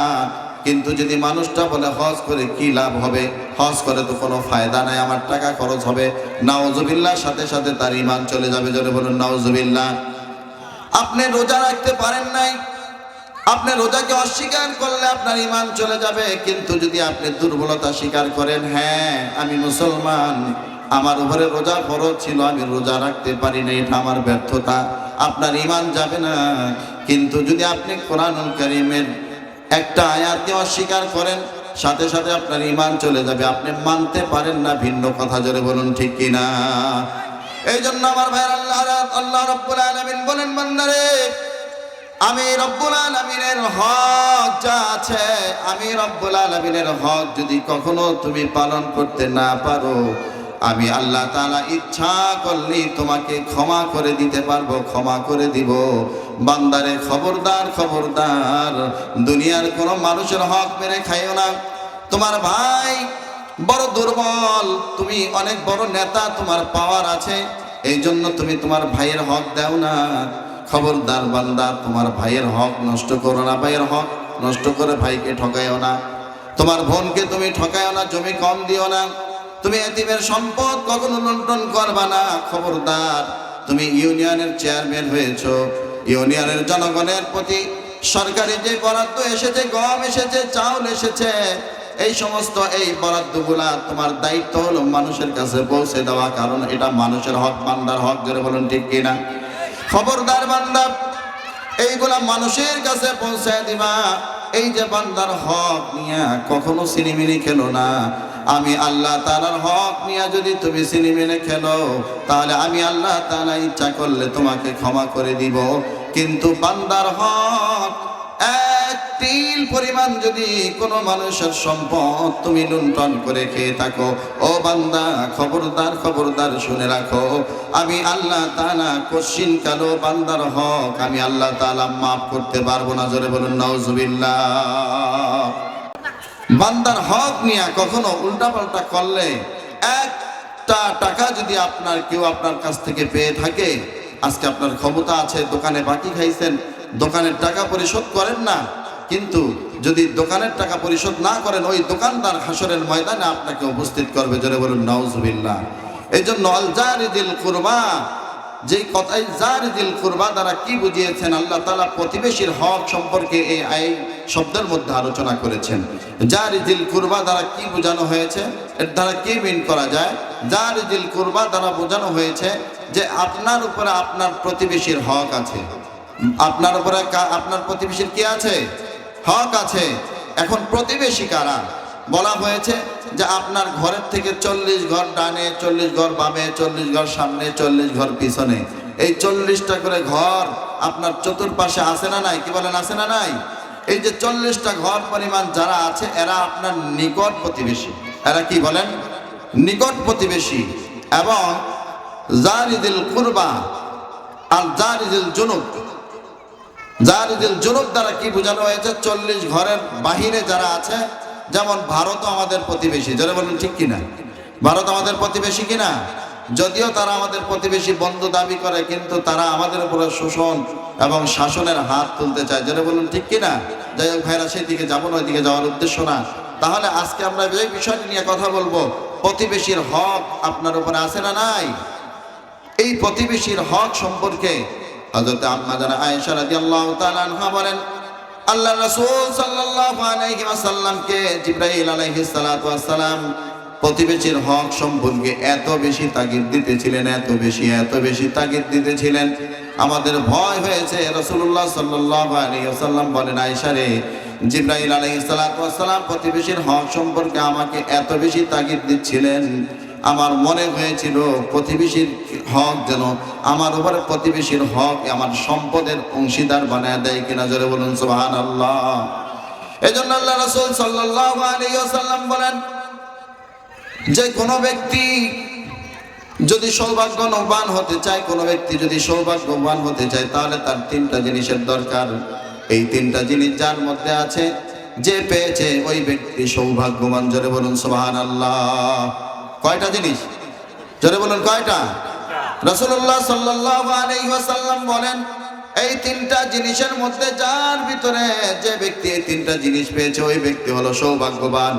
কিন্তু যদি মানুষটা বলে হজ করে কি লাভ হবে, হজ করে তো কোনো ফায়দা নাই, আমার টাকা খরচ হবে, নাউজুবিল্লাহ, সাথে সাথে তার ঈমান চলে যাবে। জোরে বলুন নাউজুবিল্লাহ। আপনি রোজা রাখতে পারেন নাই, আপনি রোজাকে অস্বীকার করলে আপনার ঈমান চলে যাবে। কিন্তু যদি আপনি দুর্বলতা স্বীকার করেন, হ্যাঁ আমি মুসলমান, আমার উপরে রোজা ফরজ ছিল, আমি রোজা রাখতে পারি না, এটা আমার ব্যর্থতা, আপনার ঈমান যাবে না। কিন্তু যদি আপনি কোরআনুল কারীমের একটা আয়াতকে অস্বীকার করেন, সাথে সাথে আপনার ঈমান চলে যাবে। আপনি মানতে পারেন না, ভিন্ন কথা। জোরে বলুন ঠিক কিনা? এই জন্য আমার ভাইয়ের, আল্লাহ রাব্বুল আলামিন বলেন, বান্দারে, আমি রব্বুল আলামিনের হক যা আছে, আমি রব্বুল আলামিনের হক যদি কখনো তুমি পালন করতে না পারো, আমি আল্লাহ তাআলা ইচ্ছা করলেই তোমাকে ক্ষমা করে দিতে পারবো, ক্ষমা করে দিব। বান্দারে, খবরদার খবরদার, দুনিয়ার কোনো মানুষের হক মেরে খাইও না। তোমার ভাই বড় দুর্বল, তুমি অনেক বড় নেতা, তোমার পাওয়ার আছে, এই জন্য তুমি তোমার ভাইয়ের হক দাও না। খবরদার বান্দা, তোমার ভাইয়ের হক নষ্ট করো না, ভাইয়ের হক নষ্ট করে ভাইকে ঠকাইও না, তোমার বোনকে তুমি ঠকাইও না, জমি কম দিও না, তুমি এতিমের সম্পদ কখনো লুণ্ঠন করবা না। খবরদার, তুমি ইউনিয়নের চেয়ারম্যান হয়েছো, ইউনিয়নের জনগণের প্রতি সরকারি যে বরাদ্দ এসেছে, গম এসেছে, চাউল এসেছে, এই সমস্ত এই বরাদ্দগুলা তোমার দায়িত্ব হলো মানুষের কাছে পৌঁছে দেওয়া, কারণ এটা মানুষের হক, বান্দার হক। জোরে বলুন ঠিক কিনা? খবরদার বান্দা, এইগুলা মানুষের কাছে পৌঁছায় দিবা। এই যে বান্দার হক নিয়া কখনো সিনেমিনি খেলো না। আমি আল্লাহ তাআলার হক নিয়া যদি তুমি সিনেমিনি খেলো, তাহলে আমি আল্লাহ তাআলা ইচ্ছা করলে তোমাকে ক্ষমা করে দিব। কিন্তু বান্দার হক এক তিল পরিমাণ যদি কোনো মানুষের সম্পদ তুমি লুণ্ঠন করে খেয়ে থাকো, ও বান্দা, খবরদার খবরদার শুনে রাখো, আমি আল্লাহ তাআলা কশিন কালো বান্দার হক আমি আল্লাহ তাআলা মাফ করতে পারবো না। জোরে বলুন নাউজুবিল্লাহ। বান্দার হক নিয়ে কখনো উল্টাপাল্টা করলে, একটা টাকা যদি কেউ আপনার কাছ থেকে পেয়ে থাকে, আজকে আপনার ক্ষমতা আছে, দোকানে বাকি খাইছেন, দোকানের টাকা পরিশোধ করেন না, কিন্তু যদি দোকানের টাকা পরিশোধ না করেন, ওই দোকানদার হাসরের ময়দানে আপনাকে উপস্থিত করবে। জোরে বলুন নাউজুবিল্লাহ। এই জন্য আল জারিদিল কুরবা, যেই কথাই জারিদিল কুরবা দ্বারা কি বুঝিয়েছেন আল্লাহ তাআলা, প্রতিবেশীর হক সম্পর্কে এই শব্দের মধ্যে আলোচনা করেছেন। জারিদিল কুরবা দ্বারা কি বোঝানো হয়েছে, এর দ্বারা কি মিন করা যায়? জারিদিল কুরবা দ্বারা বোঝানো হয়েছে যে আপনার উপরে আপনার প্রতিবেশীর হক আছে। আপনার উপরে আপনার প্রতিবেশীর কি আছে? হক আছে। এখন প্রতিবেশী কারা? বলা হয়েছে যে আপনার ঘরের থেকে 40 ঘর ডানে, 40 ঘর বামে, 40 ঘর সামনে, 40 ঘর পিছনে, এই 40টা করে ঘর আপনার চতুর্পাশে আছে না নাই? কি বলেন, আছে না নাই? এই যে 40টা ঘর পরিমাণ যারা আছে, এরা আপনার নিকট প্রতিবেশী। এরা কি বলেন? নিকট প্রতিবেশী। এবং জারিদিল কুরবা আর জারিদিল জুনুব, জারিদিল জুনুব দ্বারা কি বোঝানো হয়েছে? 40 ঘরের বাহিরে যারা আছে, যেমন ভারত আমাদের প্রতিবেশী। যারা বলেন ঠিক কিনা? ভারত আমাদের প্রতিবেশী কিনা? যদিও তারা আমাদের প্রতিবেশী বন্ধু দাবি করে, কিন্তু তারা আমাদের উপরে শোষণ এবং শাসনের হাত তুলতে চায়। যারা বলুন ঠিক কিনা? যাই হোক ভাইরা, সেই দিকে যাবো না, ওই দিকে যাওয়ার উদ্দেশ্য না। তাহলে আজকে আমরা এই বিষয়টি নিয়ে কথা বলবো, প্রতিবেশীর হক আপনার উপরে আছে না নাই? এই প্রতিবেশীর হক সম্পর্কে হযরত আম্মা জানা আয়েশা রাদিয়াল্লাহু তাআলা আনহা বলেন, আল্লাহ রাসূল সাল্লাল্লাহু আলাইহি ওয়াসাল্লামকে জিবরাইল আলাইহিস সালাতু ওয়াস সালাম প্রতিবেশীর হক সম্পর্কে এত বেশি তাগিদ দিতেছিলেন, এত বেশি তাগিদ দিতেছিলেন, আমাদের ভয় হয়েছে। রাসূলুল্লাহ সাল্লাল্লাহু আলাইহি ওয়াসাল্লাম বলেন, আয়েশা রে, জিবরাইল আলাইহিস সালাতু ওয়াস সালাম প্রতিবেশীর হক সম্পর্কে আমাকে এত বেশি তাগিদ দিচ্ছিলেন, আমার মনে হয়েছিল প্রতিবেশীর হক যেন আমার উপরে, প্রতিবেশীর হক আমার সম্পদের অংশীদার বানায় দেয় কিনা। জোরে বলুন সুবহানাল্লাহ। এজন্য আল্লাহ রাসূল সাল্লাল্লাহু আলাইহি ওয়াসাল্লাম বলেন, যে কোনো ব্যক্তি যদি সৌভাগ্যবান হতে চায়, কোনো ব্যক্তি যদি সৌভাগ্যবান হতে চায়, তাহলে তার 3টা জিনিসের দরকার। এই 3টা জিনিস যার মধ্যে আছে, যে পেয়েছে ওই ব্যক্তি সৌভাগ্যবান। জোরে বলুন সুবহানাল্লাহ। কয়টা জিনিস? জোরে বলুন কয়টা? রাসূলুল্লাহ সাল্লাল্লাহু আলাইহি ওয়াসাল্লাম বলেন, এই 3টা জিনিসের মধ্যে যার ভিতরে যে ব্যক্তি এই 3টা জিনিস পেয়েছে, ওই ব্যক্তি হলো সৌভাগ্যবান।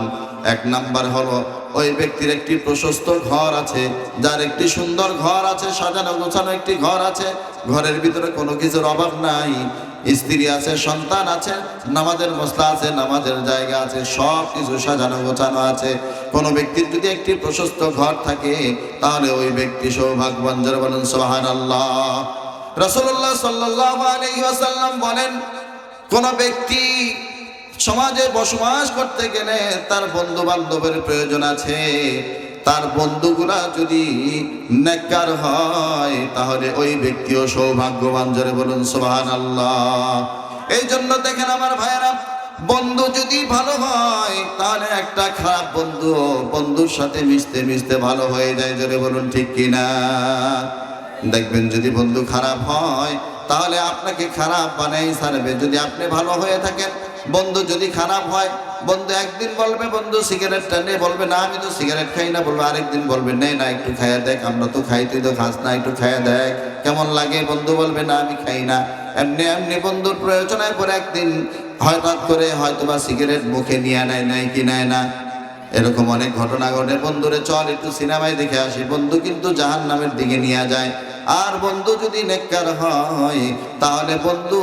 1 নাম্বার হলো ওই ব্যক্তির একটি প্রশস্ত ঘর আছে, যার একটি সুন্দর ঘর আছে, সাজানো গোছানো একটি ঘর আছে, ঘরের ভিতরে কোনো কিছুর অভাব নাই, স্ত্রী আছে, সন্তান আছে, নামাজের মসলা আছে, নামাজের জায়গা আছে, সব কিছু সাজানো গোছানো আছে। কোনো ব্যক্তির যদি একটি প্রশস্ত ঘর থাকে, তাহলে ওই ব্যক্তি সৌভাগ্যবান। যারা বলেন সুবহানাল্লাহ। রাসূলুল্লাহ সাল্লাল্লাহু আলাইহি ওয়াসাল্লাম বলেন, কোন ব্যক্তি সমাজে বসবাস করতে গেলে তার বন্ধু বান্ধবের প্রয়োজন আছে, তার বন্ধুগুলা যদি নেককার হয়, তাহলে ওই ব্যক্তিও সৌভাগ্যবান। জোরে বলুন সুবহানাল্লাহ। এই জন্য দেখেন আমার ভাইয়েরা, বন্ধু যদি ভালো হয়, তাহলে একটা খারাপ বন্ধুর সাথে মিশতে মিশতে ভালো হয়ে যায়। জোরে বলুন ঠিক কিনা? দেখবেন যদি বন্ধু খারাপ হয়, তাহলে আপনাকে খারাপ বানাই ছাড়বে। যদি আপনি ভালো হয়ে থাকেন, বন্ধু যদি খারাপ হয়, বন্ধু একদিন বলবে বন্ধু সিগারেটটা নে, বলবে না আমি তো সিগারেট খাই না, বলবে আরেকদিন বলবে নে না একটু খাইয়া দেখ, আমরা তো খাই, তুই তো খাস না, একটু খাইয়া দেখ কেমন লাগে। বন্ধু বলবে না আমি খাই না। এমনি এমনি বন্ধুর প্রয়োজনের পরে একদিন হঠাৎ করে হয়তোবা সিগারেট মুখে নিয়ে নেয় কি নেয় না। এরকম অনেক ঘটনা ঘটে। বন্ধুরে চল একটু সিনেমায় দেখে আসি, বন্ধু কিন্তু জাহান্নামের দিকে নিয়ে যায়। আর বন্ধু যদি নেককার হয়, তাহলে বন্ধু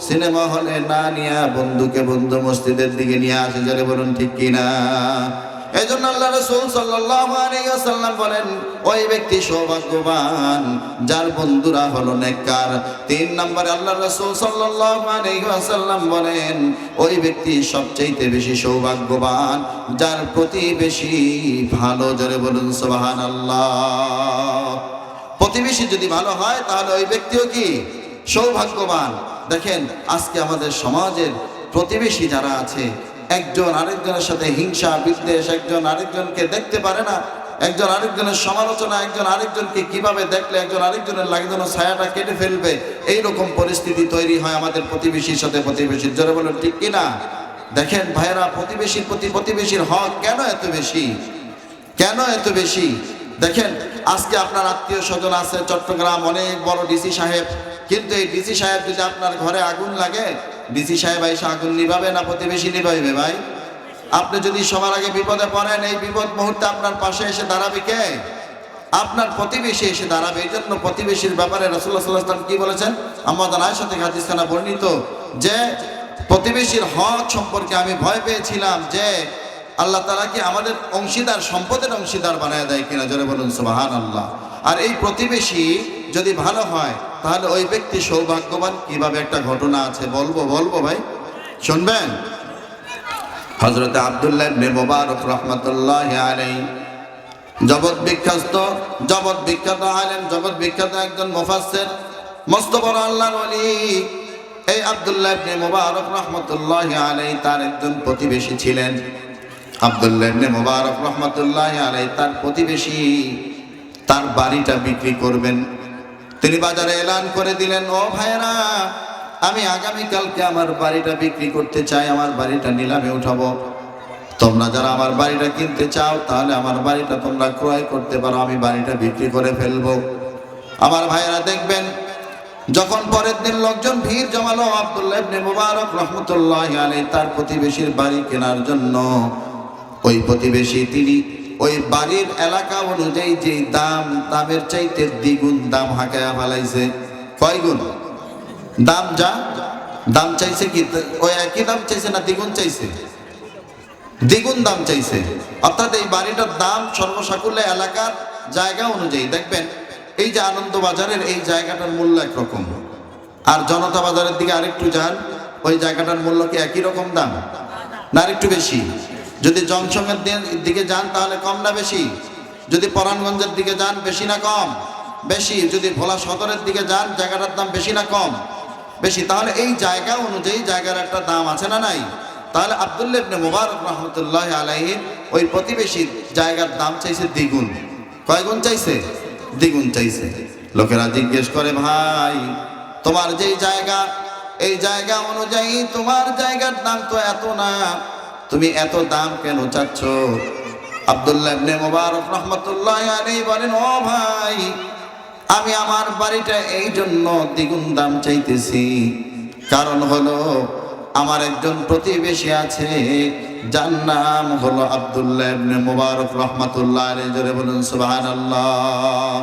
সিনেমা হলে না নিয়ে বন্ধুকে বন্ধু মসজিদের দিকে নিয়ে আসে। যারা বলুন ঠিক কিনা? এজন্য আল্লাহ রাসূল সাল্লাল্লাহু আলাইহি ওয়াসাল্লাম বলেন, ওই ব্যক্তি সৌভাগ্যবান যার বন্ধুরা হলো নেককার। 3 নম্বরে আল্লাহ রাসূল সাল্লাল্লাহু আলাইহি ওয়াসাল্লাম বলেন, ওই ব্যক্তি সবচেয়ে বেশি সৌভাগ্যবান যার প্রতিবেশী ভালো। যারা বলুন সুবহানাল্লাহ। প্রতিবেশী যদি ভালো হয়, তাহলে ওই ব্যক্তিও কি সৌভাগ্যবান। দেখেন আজকে আমাদের সমাজের প্রতিবেশী যারা আছে, একজন আরেকজনের সাথে হিংসা বিদ্বেষ, একজন আরেকজনকে দেখতে পারে না, একজন আরেকজনের সমালোচনা, একজন আরেকজনকে কিভাবে দেখলে একজন আরেকজনের লাগে যেন ছায়াটা কেটে ফেলবে, এইরকম পরিস্থিতি তৈরি হয় আমাদের প্রতিবেশীর সাথে প্রতিবেশীর। জোরে বলুন ঠিক কিনা? দেখেন ভাইরা, প্রতিবেশীর প্রতি প্রতিবেশীর হক কেন এত বেশি, কেন এত বেশি? দেখেন আজকে আপনার আত্মীয় স্বজন আছে চট্টগ্রাম, অনেক বড় ডিসি সাহেব, কিন্তু এই ডিসি সাহেব যদি আপনার ঘরে আগুন লাগে, ডিসি সাহেব এসে আগুন নিভাবে না প্রতিবেশী নিভাইবে? ভাই, আপনি যদি সবার আগে বিপদে পড়েন, এই বিপদ মুহূর্তে আপনার পাশে এসে দাঁড়াবে কে? আপনার প্রতিবেশী এসে দাঁড়াবে। এই জন্য প্রতিবেশীর ব্যাপারে রাসূলুল্লাহ সাল্লাল্লাহু আলাইহি ওয়াসাল্লাম কি বলেছেন? আম্মা আয়েশা থেকে হাদিস খানা বর্ণিত যে প্রতিবেশীর হক সম্পর্কে আমি ভয় পেয়েছিলাম যে আল্লাহ তাআলা কি আমাদের অংশীদার, সম্পদের অংশীদার বানায় দেয় কিনা। জোরে বলুন সুবহানাল্লাহ। আর এই প্রতিবেশী যদি ভালো হয় তাহলে ওই ব্যক্তি সৌভাগ্যবান। কিভাবে? একটা ঘটনা আছে, বলবো ভাই, শুনবেন? হযরত আব্দুল্লাহ ইবনে মুবারক রাহমাতুল্লাহি আলাইহি জগৎ বিখ্যাত আলেম, জগৎ বিখ্যাত একজন মুফাসসির, মস্ত বড় আল্লাহর ওলি। এই আব্দুল্লাহ ইবনে মুবারক রাহমাতুল্লাহি আলাইহি তার একজন প্রতিবেশী ছিলেন। আব্দুল্লাহ ইবনে মুবারক রাহমাতুল্লাহি আলাইহি তার প্রতিবেশী তার বাড়িটা বিক্রি করবেন। তিনি বাজারে এলান করে দিলেন, ও ভাইরা, আমি আগামীকালকে আমার বাড়িটা বিক্রি করতে চাই, আমার বাড়িটা নিলামে উঠাবো। তোমরা যারা আমার বাড়িটা কিনতে চাও তাহলে আমার বাড়িটা তোমরা ক্রয় করতে পারো, আমি বাড়িটা বিক্রি করে ফেলবো। আমার ভাইরা দেখবেন, যখন পরের দিন লোকজন ভিড় জমালো আব্দুল্লাহ ইবনে মুবারক রাহমাতুল্লাহি আলাইহি তার প্রতিবেশীর বাড়ি কেনার জন্য, ওই প্রতিবেশী তিনি ওই বাড়ির এলাকা অনুযায়ী যে দামের চাইতে দ্বিগুণ দাম হাঁকায়া ফেলাইছে। কয় গুণ দাম চাইছে? কি ওই একই দাম চাইছে না দ্বিগুণ চাইছে? দ্বিগুণ দাম চাইছে। অর্থাৎ এই বাড়িটার দাম সর্বসাকুল্য এলাকার জায়গা অনুযায়ী। দেখবেন এই যে আনন্দ বাজারের এই জায়গাটার মূল্য একরকম, আর জনতা বাজারের দিকে আরেকটু যান, ওই জায়গাটার মূল্য কি একই রকম দাম না আরেকটু বেশি? যদি জংশনের দিকে যান তাহলে কম না বেশি? যদি পরাণগঞ্জের দিকে যান বেশি না কম? বেশি। যদি ভোলা সদরের দিকে যান জায়গাটার দাম বেশি না কম? বেশি। তাহলে এই জায়গা অনুযায়ী জায়গার একটা দাম আছে না নাই? তাহলে আব্দুল্লাহ ইবনে মুবারক রাহমাতুল্লাহি আলাইহি ওই প্রতিবেশীর জায়গার দাম চাইছে দ্বিগুণ। কয় গুণ চাইছে? দ্বিগুণ চাইছে। লোকেরা জিজ্ঞেস করে, ভাই তোমার যেই জায়গা, এই জায়গা অনুযায়ী তোমার জায়গার দাম তো এত না, তুমি এত দাম কেন চাচ্ছ? আব্দুল্লাহ ইবনে মুবারক রাহমাতুল্লাহি আলাইহি বলেন, ও ভাই, আমি আমার বাড়িটা এই জন্য দ্বিগুণ দাম চাইতেছি, কারণ হলো আমার একজন প্রতিবেশী আছে, যার নাম হলো আব্দুল্লাহ ইবনে মুবারক রাহমাতুল্লাহি আলাইহি। জোরে বলুন সুবহানাল্লাহ।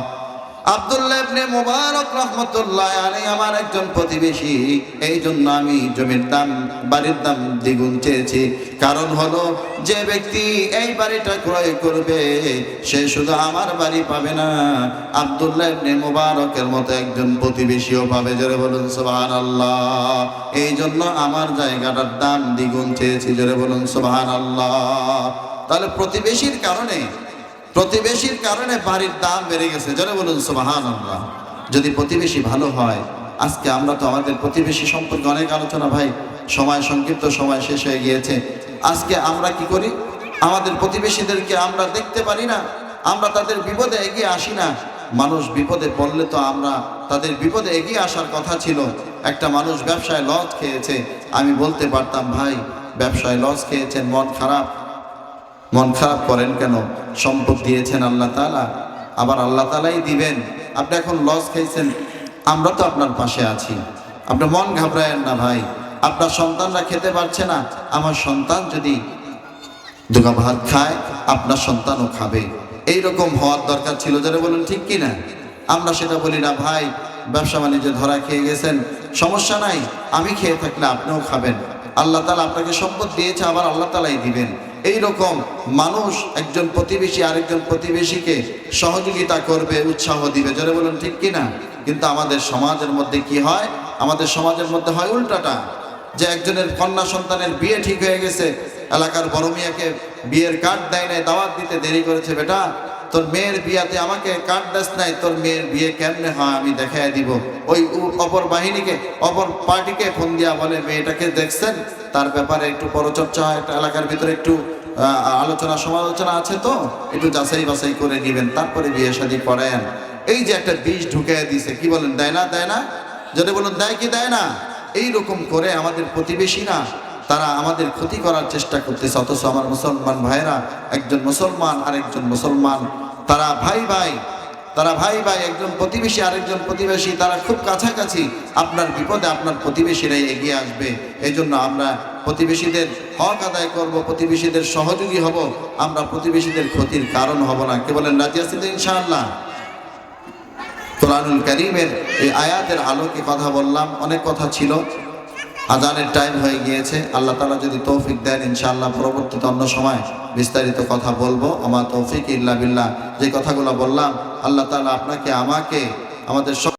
আব্দুল্লাহ ইবনে মুবারক রাহমাতুল্লাহি আলাইহি আমার একজন প্রতিবেশী, এই জন্য আমি জমির দাম, বাড়ির দাম দ্বিগুণ চেয়েছি। কারণ হলো যে ব্যক্তি এই বাড়িটা ক্রয় করবে সে শুধু আমার বাড়ি পাবে না, আব্দুল্লাহ ইবনে মুবারকের মতো একজন প্রতিবেশীও পাবে। জোরে বলুন সুবহানাল্লাহ। এই জন্য আমার জায়গাটার দাম দ্বিগুণ চেয়েছি। জোরে বলুন সুবহানাল্লাহ। তাহলে প্রতিবেশীর কারণে বাড়ির দাম বেড়ে গেছে। জোরে বলুন সুবহানাল্লাহ। যদি প্রতিবেশী ভালো হয়, আজকে আমরা তো আমাদের প্রতিবেশী সম্পর্কে অনেক আলোচনা, ভাই সময় সংক্ষিপ্ত, সময় শেষ হয়ে গিয়েছে। আজকে আমরা কি করি? আমাদের প্রতিবেশীদেরকে আমরা দেখতে পারি না, আমরা তাদের বিপদে এগিয়ে আসি না। মানুষ বিপদে পড়লে তো আমরা তাদের বিপদে এগিয়ে আসার কথা ছিল। একটা মানুষ ব্যবসায় লস খেয়েছে, আমি বলতে পারতাম, ভাই ব্যবসায় লস খেয়েছেন, মন খারাপ করেন কেন? সম্পদ দিয়েছেন আল্লাহ তাআলা, আবার আল্লাহ তাআলাই দিবেন। আপনি এখন লস খাইছেন, আমরা তো আপনার পাশে আছি, আপনি মন ঘাবড়ায়েন না ভাই। আপনার সন্তানরা খেতে পারছে না, আমার সন্তান যদি দুগা ভাত খায় আপনার সন্তানও খাবে। এইরকম হওয়ার দরকার ছিল। যারা বলুন ঠিক কি না? আমরা সেটা বলি না। ভাই ব্যবসা বাণিজ্যে ধরা খেয়ে গেছেন, সমস্যা নাই, আমি খেয়ে থাকলে আপনিও খাবেন। আল্লাহ তাআলা আপনাকে সম্পদ দিয়েছে, আবার আল্লাহ তাআলাই দিবেন। এই রকম মানুষ একজন প্রতিবেশী আরেকজন প্রতিবেশীকে সহযোগিতা করবে, উৎসাহ দিবে। যারা বলুন ঠিক কি না? কিন্তু আমাদের সমাজের মধ্যে কি হয়? আমাদের সমাজের মধ্যে হয় উল্টাটা, যে একজনের কন্যা সন্তানের বিয়ে ঠিক হয়ে গেছে, এলাকার বড় মিয়াকে বিয়ের কার্ড দেয় নাই, দাওয়াত দিতে দেরি করেছে, বেটা তোর মেয়ের বিয়াতে আমাকে কার্ড দেস নাই, তোর মেয়ের বিয়ে কেমনে হয় আমি দেখাই দিব। ওই অপর বাহিনীকে, অপর পার্টিকে ফোন দিয়া বলে, মেয়েটাকে দেখছেন, তার ব্যাপারে একটু পরচর্চা হয়, একটা এলাকার ভিতরে একটু আলোচনা সমালোচনা আছে, তো একটু যাচাই বাছাই করে নেবেন, তারপরে বিয়ে শাদী করেন। এই যে একটা বিষ ঢুকে দিছে, কি বলেন? দেয় না? যদি বলুন দেয় কি দেয় না? এইরকম করে আমাদের প্রতিবেশীরা তারা আমাদের ক্ষতি করার চেষ্টা করতেছে, অথচ আমার মুসলমান ভাইরা, একজন মুসলমান আরেকজন মুসলমান, তারা ভাই ভাই, তারা ভাই ভাই, একজন প্রতিবেশী আরেকজন প্রতিবেশী, তারা খুব কাছাকাছি। আপনার বিপদে আপনার প্রতিবেশীরাই এগিয়ে আসবে। এই জন্য আমরা প্রতিবেশীদের হক আদায় করব, প্রতিবেশীদের সহযোগী হব, আমরা প্রতিবেশীদের ক্ষতির কারণ হব না। কে বলেন রাজি আছেন ইনশাআল্লাহ? কোরআনুল কারীমের এই আয়াতের আলোকে কথা বললাম, অনেক কথা ছিল, আজানের টাইম হয়ে গিয়েছে। আল্লাহ তাআলা যদি তৌফিক দেন ইনশাআল্লাহ পরবর্তীতে অন্য সময় বিস্তারিত কথা বলবো। আমার তৌফিক ইল্লা বিল্লাহ। যে কথাগুলো বললাম, আল্লাহ তাআলা আপনাকে আমাকে আমাদের